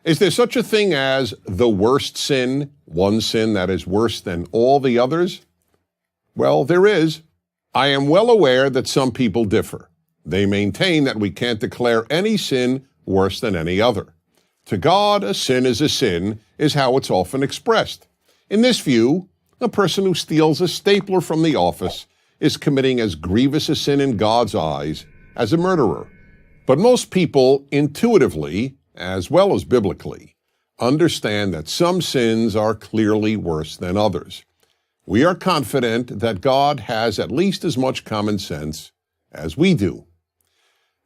Is there such a thing as the worst sin, one sin that is worse than all the others? Well, there is. I am well aware that some people differ. They maintain that we can't declare any sin worse than any other. To God, a sin is how it's often expressed. In this view, a person who steals a stapler from the office is committing as grievous a sin in God's eyes as a murderer. But most people intuitively, as well as biblically, understand that some sins are clearly worse than others. We are confident that God has at least as much common sense as we do.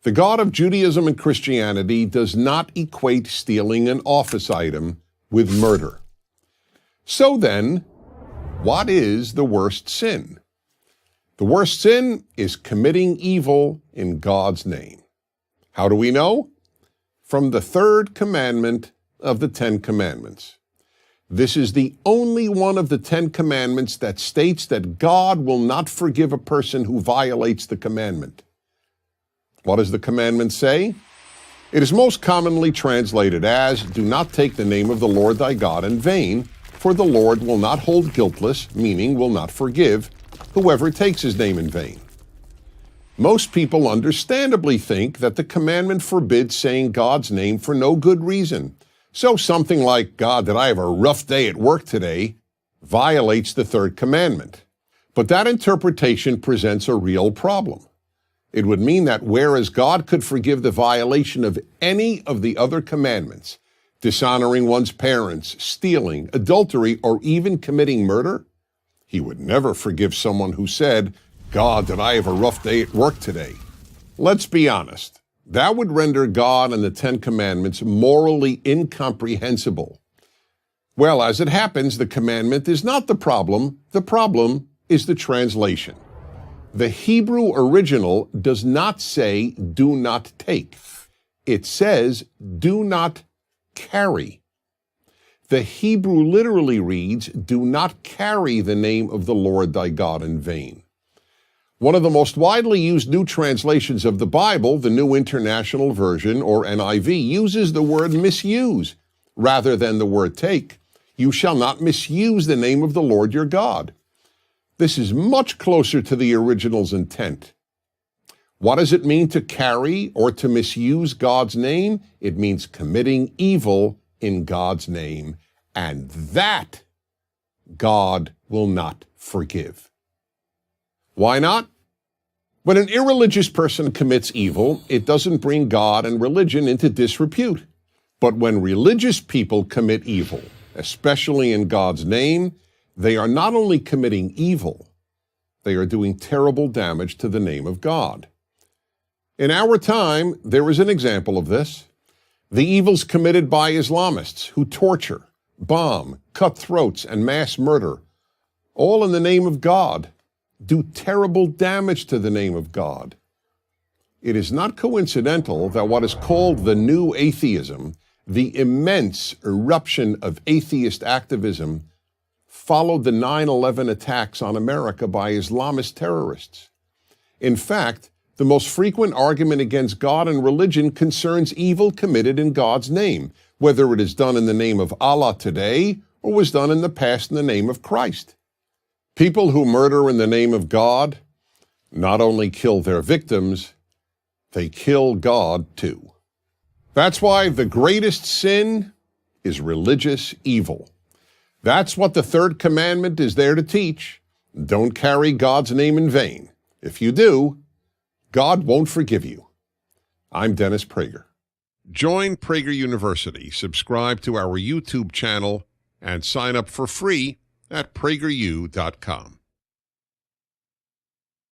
The God of Judaism and Christianity does not equate stealing an office item with murder. So then, what is the worst sin? The worst sin is committing evil in God's name. How do we know? From the third commandment of the Ten Commandments. This is the only one of the Ten Commandments that states that God will not forgive a person who violates the commandment. What does the commandment say? It is most commonly translated as, "Do not take the name of the Lord thy God in vain, for the Lord will not hold guiltless," meaning will not forgive, "whoever takes his name in vain." Most people understandably think that the commandment forbids saying God's name for no good reason. So something like, "God, did I have a rough day at work today?" violates the third commandment. But that interpretation presents a real problem. It would mean that whereas God could forgive the violation of any of the other commandments, dishonoring one's parents, stealing, adultery, or even committing murder, he would never forgive someone who said, "God, did I have a rough day at work today?" Let's be honest. That would render God and the Ten Commandments morally incomprehensible. Well, as it happens, the commandment is not the problem. The problem is the translation. The Hebrew original does not say, "do not take." It says, "do not carry." The Hebrew literally reads, "Do not carry the name of the Lord thy God in vain." One of the most widely used new translations of the Bible, the New International Version, or NIV, uses the word misuse rather than the word take. "You shall not misuse the name of the Lord your God." This is much closer to the original's intent. What does it mean to carry or to misuse God's name? It means committing evil in God's name, and that God will not forgive. Why not? When an irreligious person commits evil, it doesn't bring God and religion into disrepute. But when religious people commit evil, especially in God's name, they are not only committing evil, they are doing terrible damage to the name of God. In our time, there is an example of this. The evils committed by Islamists who torture, bomb, cut throats, and mass murder, all in the name of God, do terrible damage to the name of God. It is not coincidental that what is called the new atheism, the immense eruption of atheist activism, followed the 9/11 attacks on America by Islamist terrorists. In fact, the most frequent argument against God and religion concerns evil committed in God's name, whether it is done in the name of Allah today or was done in the past in the name of Christ. People who murder in the name of God not only kill their victims, they kill God too. That's why the greatest sin is religious evil. That's what the third commandment is there to teach. Don't carry God's name in vain. If you do, God won't forgive you. I'm Dennis Prager. Join Prager University, subscribe to our YouTube channel, and sign up for free at prageru.com.